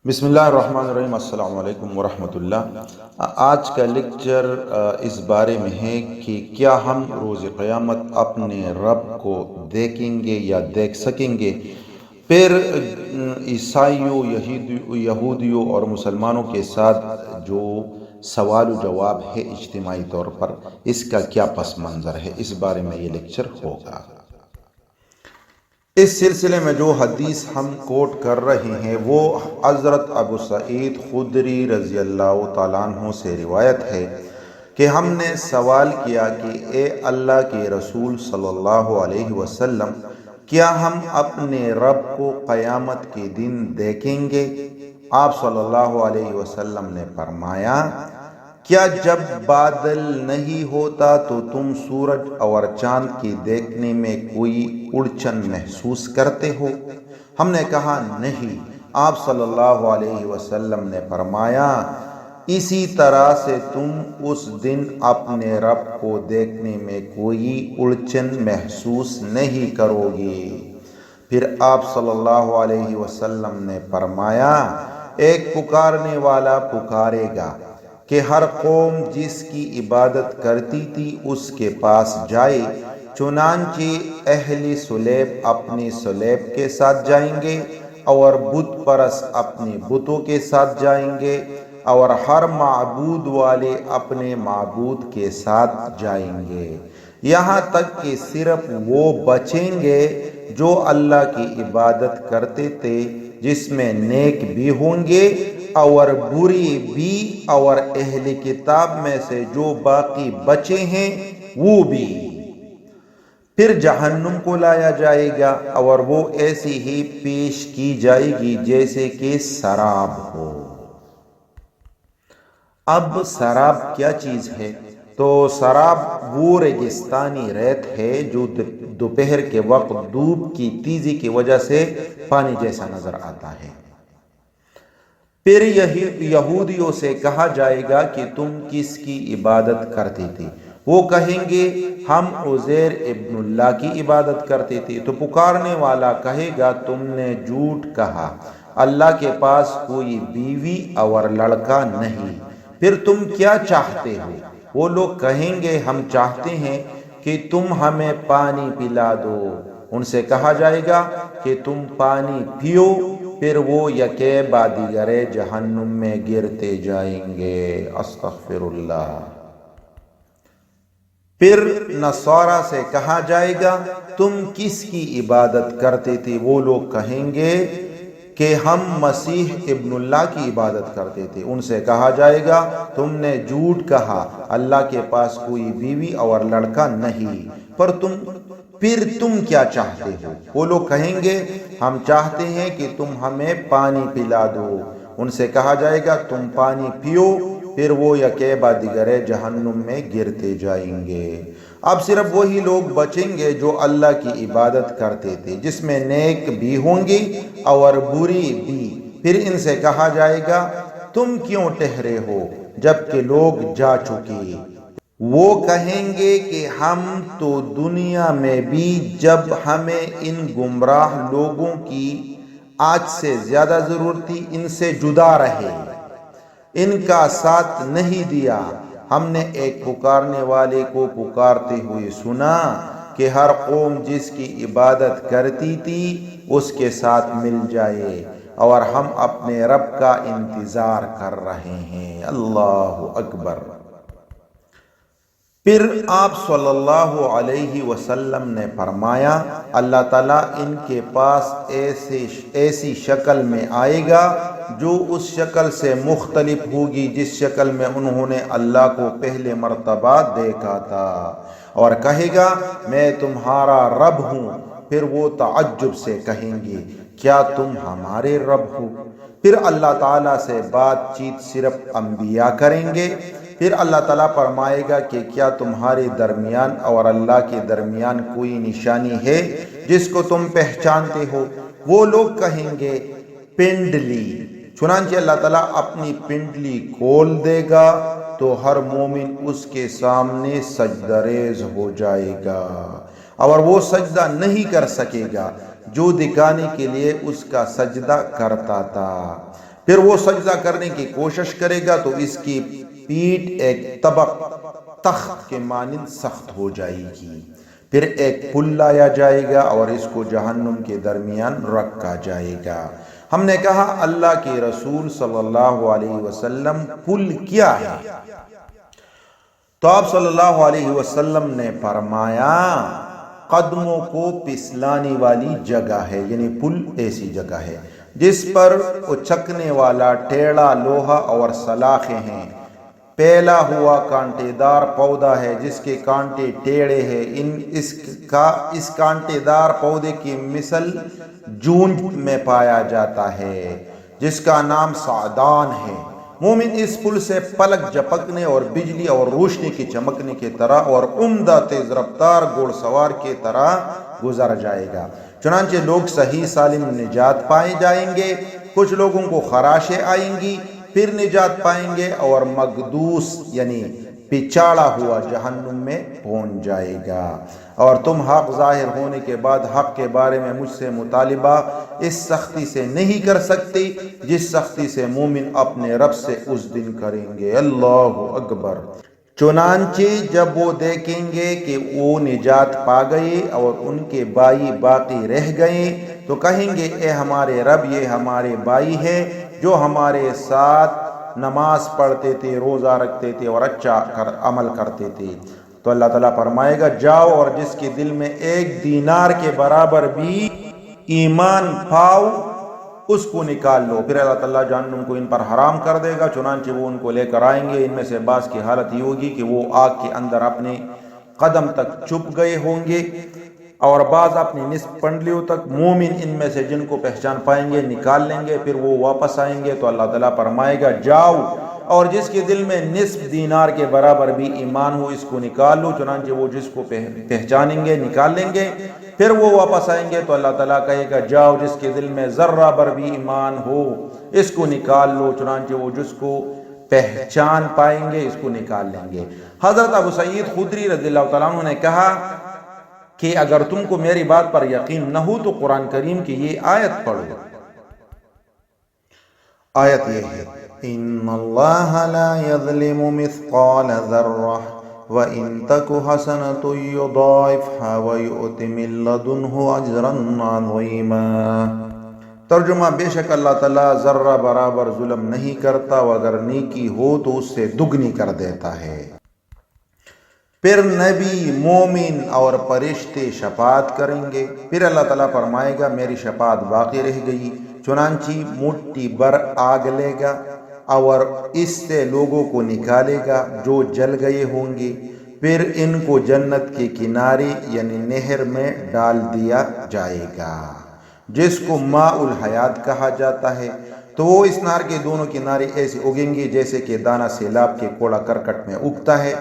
بسم اللہ الرحمن الرحیم۔ السلام علیکم ورحمۃ اللہ۔ آج کا لیکچر اس بارے میں ہے کہ کیا ہم روز قیامت اپنے رب کو دیکھیں گے یا دیکھ سکیں گے۔ پھر عیسائیوں، یہودیوں اور مسلمانوں کے ساتھ جو سوال و جواب ہے اجتماعی طور پر، اس کا کیا پس منظر ہے، اس بارے میں یہ لیکچر ہوگا۔ اس سلسلے میں جو حدیث ہم کوٹ کر رہے ہیں وہ حضرت ابو سعید خدری رضی اللہ تعالیٰ عنہ سے روایت ہے کہ ہم نے سوال کیا کہ اے اللہ کے رسول صلی اللہ علیہ وسلم، کیا ہم اپنے رب کو قیامت کے دن دیکھیں گے؟ آپ صلی اللہ علیہ وسلم نے فرمایا، کیا جب بادل نہیں ہوتا تو تم سورج اور چاند کے دیکھنے میں کوئی اڑچن محسوس کرتے ہو؟ ہم نے کہا نہیں۔ آپ صلی اللہ علیہ وسلم نے فرمایا، اسی طرح سے تم اس دن اپنے رب کو دیکھنے میں کوئی اڑچن محسوس نہیں کرو گے۔ پھر آپ صلی اللہ علیہ وسلم نے فرمایا، ایک پکارنے والا پکارے گا کہ ہر قوم جس کی عبادت کرتی تھی اس کے پاس جائے، چنانچہ اہل صلیب اپنی صلیب کے ساتھ جائیں گے اور بت پرست اپنے بتوں کے ساتھ جائیں گے اور ہر معبود والے اپنے معبود کے ساتھ جائیں گے، یہاں تک کہ صرف وہ بچیں گے جو اللہ کی عبادت کرتے تھے، جس میں نیک بھی ہوں گے اور بری بھی، اور اہل کتاب میں سے جو باقی بچے ہیں وہ بھی۔ پھر جہنم کو لایا جائے گا اور وہ ایسی ہی پیش کی جائے گی جیسے کہ سراب ہو۔ اب سراب کیا چیز ہے؟ تو سراب وہ ریگستانی ریت ہے جو دوپہر کے وقت دھوپ کی تیزی کی وجہ سے پانی جیسا نظر آتا ہے۔ پھر یہودیوں سے کہا جائے گا کہ تم کس کی عبادت کرتے تھے؟ وہ کہیں گے ہم عزیر ابن اللہ کی عبادت کرتے تھے۔ تو پکارنے والا کہے گا تم نے جھوٹ کہا، اللہ کے پاس کوئی بیوی اور لڑکا نہیں، پھر تم کیا چاہتے ہو؟ وہ لوگ کہیں گے ہم چاہتے ہیں کہ تم ہمیں پانی پلا دو۔ ان سے کہا جائے گا کہ تم پانی پیو، پھر وہ یکے بعد دیگرے جہنم میں گرتے جائیں گے۔ استغفر اللہ۔ پھر نصارہ سے کہا جائے گا تم کس کی عبادت کرتے تھے؟ وہ لوگ کہیں گے کہ ہم مسیح ابن اللہ کی عبادت کرتے تھے۔ ان سے کہا جائے گا تم نے جھوٹ کہا، اللہ کے پاس کوئی بیوی اور لڑکا نہیں، پھر تم کیا چاہتے ہو؟ وہ لوگ کہیں گے ہم چاہتے ہیں کہ تم ہمیں پانی پلا دو۔ ان سے کہا جائے گا تم پانی پیو، پھر وہ یکے بعد دیگرے جہنم میں گرتے جائیں گے۔ اب صرف وہی لوگ بچیں گے جو اللہ کی عبادت کرتے تھے، جس میں نیک بھی ہوں گی اور بری بھی۔ پھر ان سے کہا جائے گا تم کیوں ٹھہرے ہو جبکہ لوگ جا چکے؟ وہ کہیں گے کہ ہم تو دنیا میں بھی جب ہمیں ان گمراہ لوگوں کی آج سے زیادہ ضرورت تھی، ان سے جدا رہے، ان کا ساتھ نہیں دیا۔ ہم نے ایک پکارنے والے کو پکارتے ہوئے سنا کہ ہر قوم جس کی عبادت کرتی تھی اس کے ساتھ مل جائے، اور ہم اپنے رب کا انتظار کر رہے ہیں۔ اللہ اکبر۔ پھر آپ صلی اللہ علیہ وسلم نے فرمایا، اللہ تعالیٰ ان کے پاس ایسی شکل میں آئے گا جو اس شکل سے مختلف ہوگی جس شکل میں انہوں نے اللہ کو پہلے مرتبہ دیکھا تھا، اور کہے گا میں تمہارا رب ہوں۔ پھر وہ تعجب سے کہیں گے کیا تم ہمارے رب ہو؟ پھر اللہ تعالیٰ سے بات چیت صرف انبیاء کریں گے۔ پھر اللہ تعالیٰ فرمائے گا کہ کیا تمہارے درمیان اور اللہ کے درمیان کوئی نشانی ہے جس کو تم پہچانتے ہو؟ وہ لوگ کہیں گے پنڈلی۔ چنانچہ اللہ تعالیٰ اپنی پنڈلی کھول دے گا تو ہر مومن اس کے سامنے سجدہ ریز ہو جائے گا، اور وہ سجدہ نہیں کر سکے گا جو دکھانے کے لیے اس کا سجدہ کرتا تھا۔ پھر وہ سجدہ کرنے کی کوشش کرے گا تو اس کی پیٹھ ایک طبق تخت کے مانند سخت ہو جائے گی، پھر ایک پل لایا جائے گا اور اس کو جہنم کے درمیان رکھا جائے گا۔ ہم نے کہا اللہ کے رسول صلی اللہ علیہ وسلم پل کیا ہے؟ تو آپ صلی اللہ علیہ وسلم نے فرمایا قدموں کو پسلانے والی جگہ ہے، یعنی پل ایسی جگہ ہے جس پر اچکنے والا ٹیڑھا لوہا اور سلاخیں ہیں، پھیلا ہوا کانٹے دار پودا ہے جس کے کانٹے ٹیڑھے ہیں، اس کانٹے دار پودے کی مثل جونج میں پایا جاتا ہے جس کا نام سعدان ہے۔ مومن اس پل سے پلک جھپکنے اور بجلی اور روشنی کی چمکنے کی طرح اور عمدہ تیز رفتار گھوڑ سوار کی طرح گزر جائے گا۔ چنانچہ لوگ صحیح سالم نجات پائے جائیں گے، کچھ لوگوں کو خراشیں آئیں گی، پھر نجات پائیں گے اور مقدوس یعنی پچاڑا ہوا جہنم میں پہنچ جائے گا۔ اور تم حق ظاہر ہونے کے بعد حق کے بارے میں مجھ سے مطالبہ اس سختی سے نہیں کر سکتے جس سختی سے مومن اپنے رب سے اس دن کریں گے۔ اللہ اکبر۔ چنانچہ جب وہ دیکھیں گے کہ وہ نجات پا گئے اور ان کے بھائی باقی رہ گئے تو کہیں گے اے ہمارے رب، یہ ہمارے بھائی ہے جو ہمارے ساتھ نماز پڑھتے تھے، روزہ رکھتے تھے اور اچھا عمل کرتے تھے۔ تو اللہ تعالیٰ فرمائے گا جاؤ اور جس کے دل میں 1 دینار کے برابر بھی ایمان پاؤ اس کو نکال لو۔ پھر اللہ تعالیٰ جہنم کو ان پر حرام کر دے گا، چنانچہ وہ ان کو لے کر آئیں گے۔ ان میں سے بعض کی حالت یہ ہوگی کہ وہ آگ کے اندر اپنے قدم تک چھپ گئے ہوں گے اور بعض اپنی نصف پنڈلیوں تک۔ مومن ان میں سے جن کو پہچان پائیں گے نکال لیں گے، پھر وہ واپس آئیں گے تو اللہ تعالیٰ فرمائے گا جاؤ اور جس کے دل میں نصف دینار کے برابر بھی ایمان ہو اس کو نکال لو۔ چنانچہ وہ جس کو پہچانیں گے نکال لیں گے، پھر وہ واپس آئیں گے تو اللہ تعالیٰ کہے گا جاؤ جس کے دل میں ذرہ بر بھی ایمان ہو اس کو نکال لو۔ چنانچہ وہ جس کو پہچان پائیں گے اس کو نکال لیں گے۔ حضرت ابو سعید خدری رضی اللہ تعالیٰ عنہ نے کہا کہ اگر تم کو میری بات پر یقین نہ ہو تو قرآن کریم کی یہ آیت پڑھو۔ آیت یہ ہے ان اللہ لا یظلم مثقال ذرہ وَإِن تَكُ حَسَنَةٌ يُضَاعِفْهَا وَيُؤْتِ مِن لَّدُنْهُ أَجْرًا عَظِيمًا۔ ترجمہ بے شک اللہ تعالیٰ ذرہ برابر ظلم نہیں کرتا، اگر نیکی ہو تو اس سے دگنی کر دیتا ہے۔ پھر نبی، مومن اور فرشتے شفاعت کریں گے، پھر اللہ تعالیٰ فرمائے گا میری شفاعت باقی رہ گئی، چنانچہ مٹھی بر آگ لے گا اور اس سے لوگوں کو نکالے گا جو جل گئے ہوں گے، پھر ان کو جنت کے کنارے یعنی نہر میں ڈال دیا جائے گا جس کو ماء الحیات کہا جاتا ہے۔ تو وہ اس نہر کے دونوں کنارے ایسے اگیں گے جیسے کہ دانہ سیلاب کے کوڑا کرکٹ میں اگتا ہے۔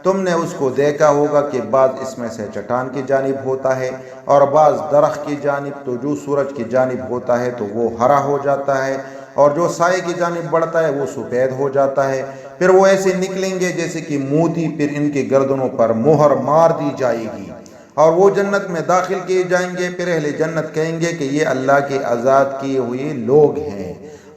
تم نے اس کو دیکھا ہوگا کہ بعض اس میں سے چٹان کی جانب ہوتا ہے اور بعض درخت کی جانب، تو جو سورج کی جانب ہوتا ہے تو وہ ہرا ہو جاتا ہے اور جو سائے کی جانب بڑھتا ہے وہ سفید ہو جاتا ہے۔ پھر وہ ایسے نکلیں گے جیسے کہ موتی، پھر ان کے گردنوں پر مہر مار دی جائے گی اور وہ جنت میں داخل کیے جائیں گے۔ پھر اہل جنت کہیں گے کہ یہ اللہ کے آزاد کیے ہوئے لوگ ہیں،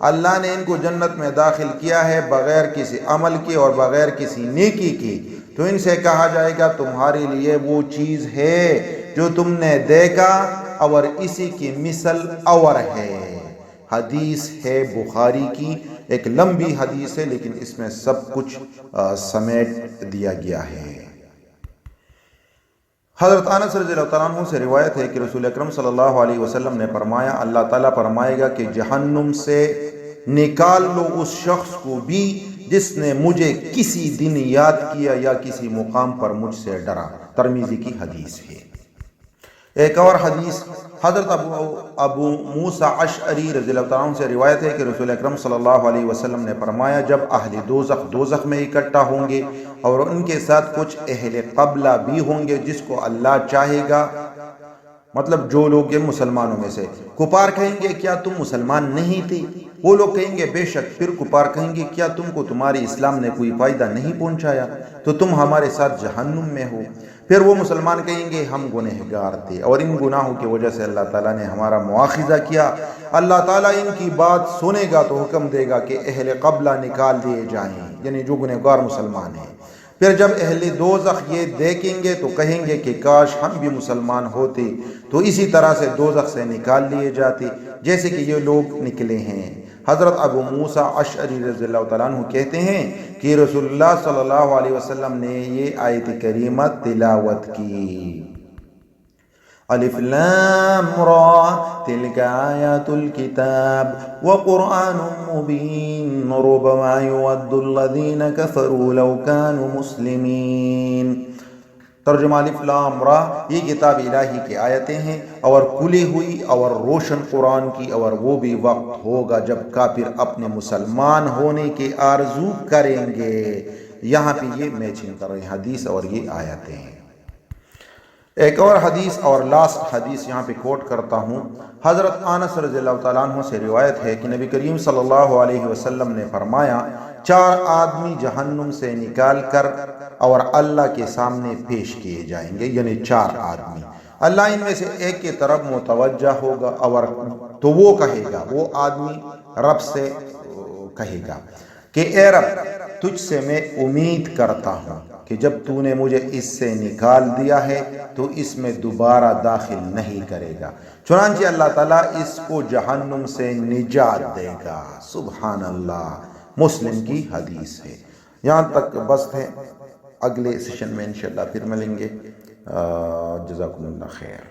اللہ نے ان کو جنت میں داخل کیا ہے بغیر کسی عمل کے اور بغیر کسی نیکی کے۔ تو ان سے کہا جائے گا تمہارے لیے وہ چیز ہے جو تم نے دیکھا اور اسی کی مثل اور ہے۔ حدیث ہے بخاری کی، ایک لمبی حدیث ہے لیکن اس میں سب کچھ سمیٹ دیا گیا ہے۔ حضرت انس رضی اللہ تعالیٰ عنہ سے روایت ہے کہ رسول اکرم صلی اللہ علیہ وسلم نے فرمایا اللہ تعالیٰ فرمائے گا کہ جہنم سے نکال لو اس شخص کو بھی جس نے مجھے کسی دن یاد کیا یا کسی مقام پر مجھ سے ڈرا۔ ترمذی کی حدیث ہے۔ ایک اور حدیث حضرت ابو موسیٰ اشعری رضی اللہ تعالیٰ عنہ سے روایت ہے کہ رسول اکرم صلی اللہ علیہ وسلم نے فرمایا جب اہل دوزخ میں اکٹھا ہوں گے اور ان کے ساتھ کچھ اہل قبلہ بھی ہوں گے جس کو اللہ چاہے گا، مطلب جو لوگ مسلمانوں میں سے، کفار کہیں گے کیا تم مسلمان نہیں تھے؟ وہ لوگ کہیں گے بے شک۔ پھر کفار کہیں گے کیا تم کو تمہارے اسلام نے کوئی فائدہ نہیں پہنچایا تو تم ہمارے ساتھ جہنم میں ہو؟ پھر وہ مسلمان کہیں گے ہم گنہگار تھے اور ان گناہوں کی وجہ سے اللہ تعالیٰ نے ہمارا مواخذہ کیا. اللہ تعالیٰ ان کی بات سنے گا تو حکم دے گا کہ اہل قبلہ نکال دیے جائیں، یعنی جو گنہگار مسلمان ہیں. پھر جب اہل دوزخ یہ دیکھیں گے تو کہیں گے کہ کاش ہم بھی مسلمان ہوتے تو اسی طرح سے دوزخ سے نکال لیے جاتے جیسے کہ یہ لوگ نکلے ہیں. حضرت ابو موسیٰ اشعری رضی اللہ تعالیٰ عنہ کہتے ہیں کہ رسول اللہ صلی اللہ علیہ وسلم نے یہ آیت کریمہ تلاوت کی. الف لام را تلک آیات الكتاب وقرآن مبین ربما یود الذین کفروا لو كانوا مسلمین. ترجمہ الف لام را، یہ کتاب الہی کی آیتیں ہیں اور کھلی ہوئی اور روشن قرآن کی، اور وہ بھی وقت ہوگا جب کافر اپنے مسلمان ہونے کی آرزو کریں گے. یہاں پہ یہ میچنگ کر رہے ہیں حدیث اور یہ آیتیں ہیں. ایک اور حدیث اور لاسٹ حدیث یہاں پہ کوٹ کرتا ہوں. حضرت انس رضی اللہ تعالیٰ عنہ سے روایت ہے کہ نبی کریم صلی اللہ علیہ وسلم نے فرمایا 4 آدمی جہنم سے نکال کر اور اللہ کے سامنے پیش کیے جائیں گے، یعنی 4 آدمی. اللہ ان میں سے ایک کی طرف متوجہ ہوگا اور تو وہ کہے گا، وہ آدمی رب سے کہے گا کہ اے رب، تجھ سے میں امید کرتا ہوں کہ جب تو نے مجھے اس سے نکال دیا ہے تو اس میں دوبارہ داخل نہیں کرے گا. چنانچہ اللہ تعالیٰ اس کو جہنم سے نجات دے گا. سبحان اللہ. مسلم کی حدیث ہے. یہاں تک بس ہے. اگلے سیشن میں انشاءاللہ پھر ملیں گے. جزاکم اللہ خیر.